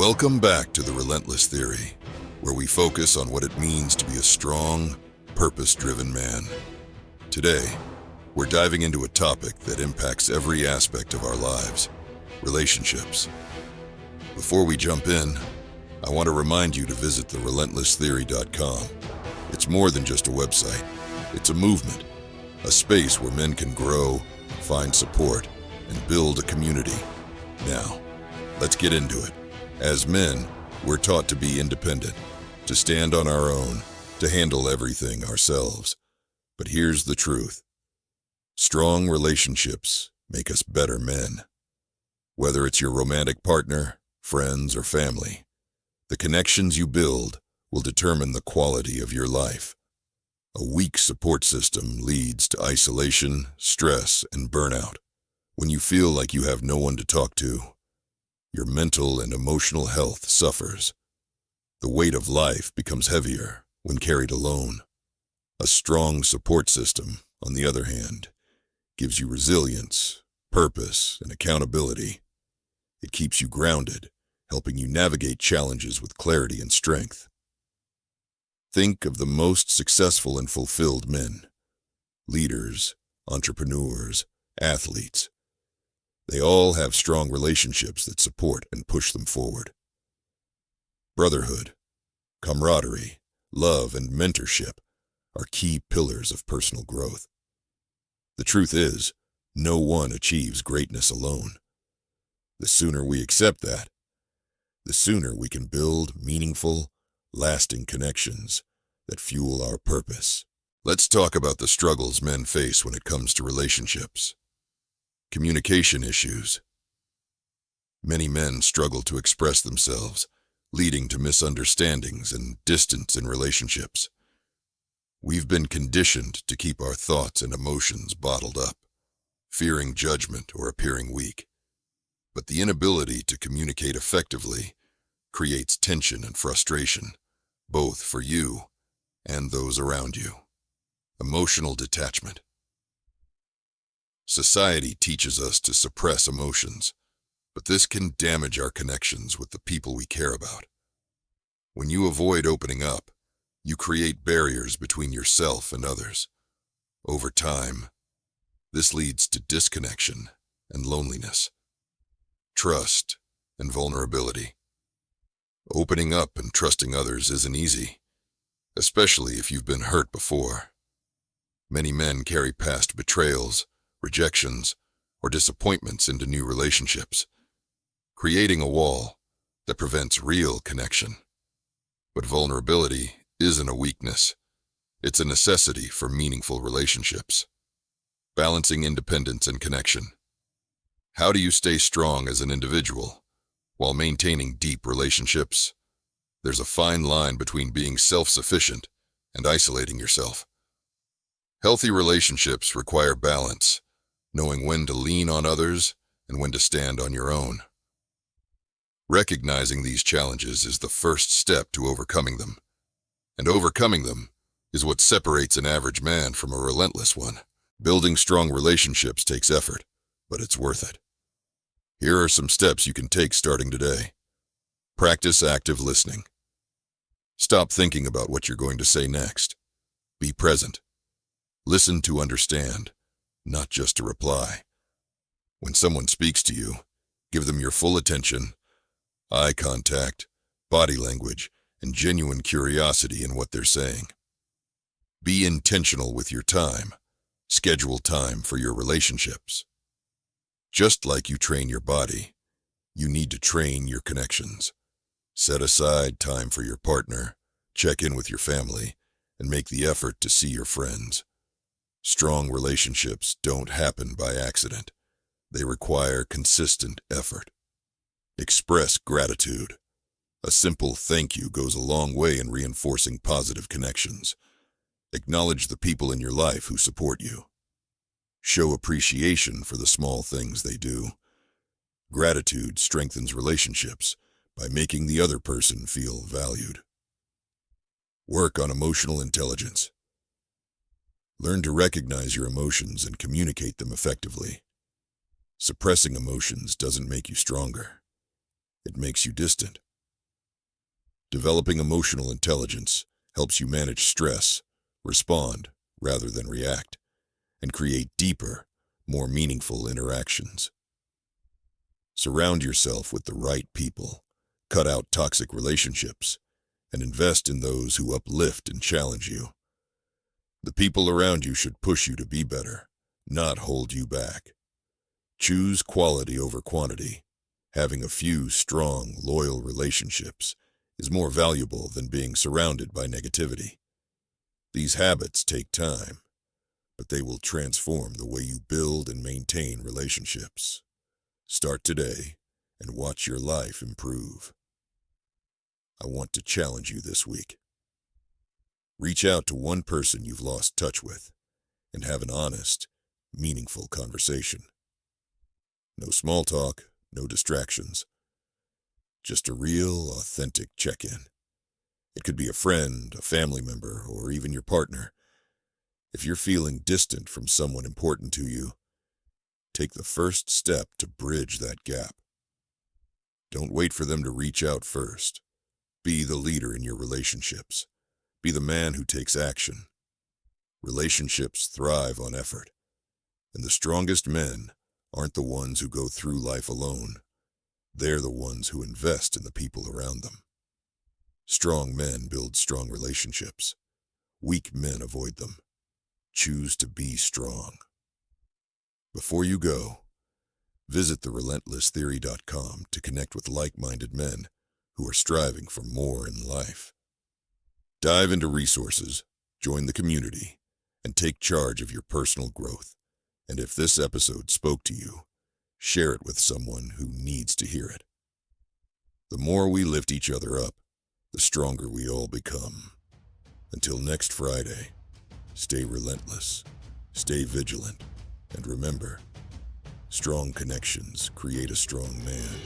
Welcome back to the Relentless Theory, where we focus on what it means to be a strong, purpose-driven man. Today, we're diving into a topic that impacts every aspect of our lives: relationships. Before we jump in, I want to remind you to visit therelentlesstheory.com. It's more than just a website. It's a movement, a space where men can grow, find support, and build a community. Now, let's get into it. As men, we're taught to be independent, to stand on our own, to handle everything ourselves. But here's the truth. Strong relationships make us better men. Whether it's your romantic partner, friends, or family, the connections you build will determine the quality of your life. A weak support system leads to isolation, stress, and burnout. When you feel like you have no one to talk to, your mental and emotional health suffers. The weight of life becomes heavier when carried alone. A strong support system, on the other hand, gives you resilience, purpose, and accountability. It keeps you grounded, helping you navigate challenges with clarity and strength. Think of the most successful and fulfilled men: leaders, entrepreneurs, athletes. They all have strong relationships that support and push them forward. Brotherhood, camaraderie, love, and mentorship are key pillars of personal growth. The truth is, no one achieves greatness alone. The sooner we accept that, the sooner we can build meaningful, lasting connections that fuel our purpose. Let's talk about the struggles men face when it comes to relationships. Communication issues. Many men struggle to express themselves, leading to misunderstandings and distance in relationships. We've been conditioned to keep our thoughts and emotions bottled up, fearing judgment or appearing weak. But the inability to communicate effectively creates tension and frustration, both for you and those around you. Emotional detachment. Society teaches us to suppress emotions, but this can damage our connections with the people we care about. When you avoid opening up, you create barriers between yourself and others. Over time, this leads to disconnection and loneliness, trust and vulnerability. Opening up and trusting others isn't easy, especially if you've been hurt before. Many men carry past betrayals, rejections, or disappointments into new relationships, creating a wall that prevents real connection. But vulnerability isn't a weakness. It's a necessity for meaningful relationships. Balancing independence and connection. How do you stay strong as an individual while maintaining deep relationships? There's a fine line between being self-sufficient and isolating yourself. Healthy relationships require balance, knowing when to lean on others and when to stand on your own. Recognizing these challenges is the first step to overcoming them. And overcoming them is what separates an average man from a relentless one. Building strong relationships takes effort, but it's worth it. Here are some steps you can take starting today. Practice active listening. Stop thinking about what you're going to say next. Be present. Listen to understand, not just to reply. When someone speaks to you, give them your full attention, eye contact, body language, and genuine curiosity in what they're saying. Be intentional with your time. Schedule time for your relationships. Just like you train your body, you need to train your connections. Set aside time for your partner, check in with your family, and make the effort to see your friends. Strong relationships don't happen by accident. They require consistent effort. Express gratitude. A simple thank you goes a long way in reinforcing positive connections. Acknowledge the people in your life who support you. Show appreciation for the small things they do. Gratitude strengthens relationships by making the other person feel valued. Work on emotional intelligence. Learn to recognize your emotions and communicate them effectively. Suppressing emotions doesn't make you stronger. It makes you distant. Developing emotional intelligence helps you manage stress, respond rather than react, and create deeper, more meaningful interactions. Surround yourself with the right people, cut out toxic relationships, and invest in those who uplift and challenge you. The people around you should push you to be better, not hold you back. Choose quality over quantity. Having a few strong, loyal relationships is more valuable than being surrounded by negativity. These habits take time, but they will transform the way you build and maintain relationships. Start today and watch your life improve. I want to challenge you this week. Reach out to one person you've lost touch with and have an honest, meaningful conversation. No small talk, no distractions. Just a real, authentic check-in. It could be a friend, a family member, or even your partner. If you're feeling distant from someone important to you, take the first step to bridge that gap. Don't wait for them to reach out first. Be the leader in your relationships. Be the man who takes action. Relationships thrive on effort, and the strongest men aren't the ones who go through life alone. They're the ones who invest in the people around them. Strong men build strong relationships. Weak men avoid them. Choose to be strong. Before you go, visit therelentlesstheory.com to connect with like-minded men who are striving for more in life. Dive into resources, join the community, and take charge of your personal growth. And if this episode spoke to you, share it with someone who needs to hear it. The more we lift each other up, the stronger we all become. Until next Friday, stay relentless, stay vigilant, and remember, strong connections create a strong man.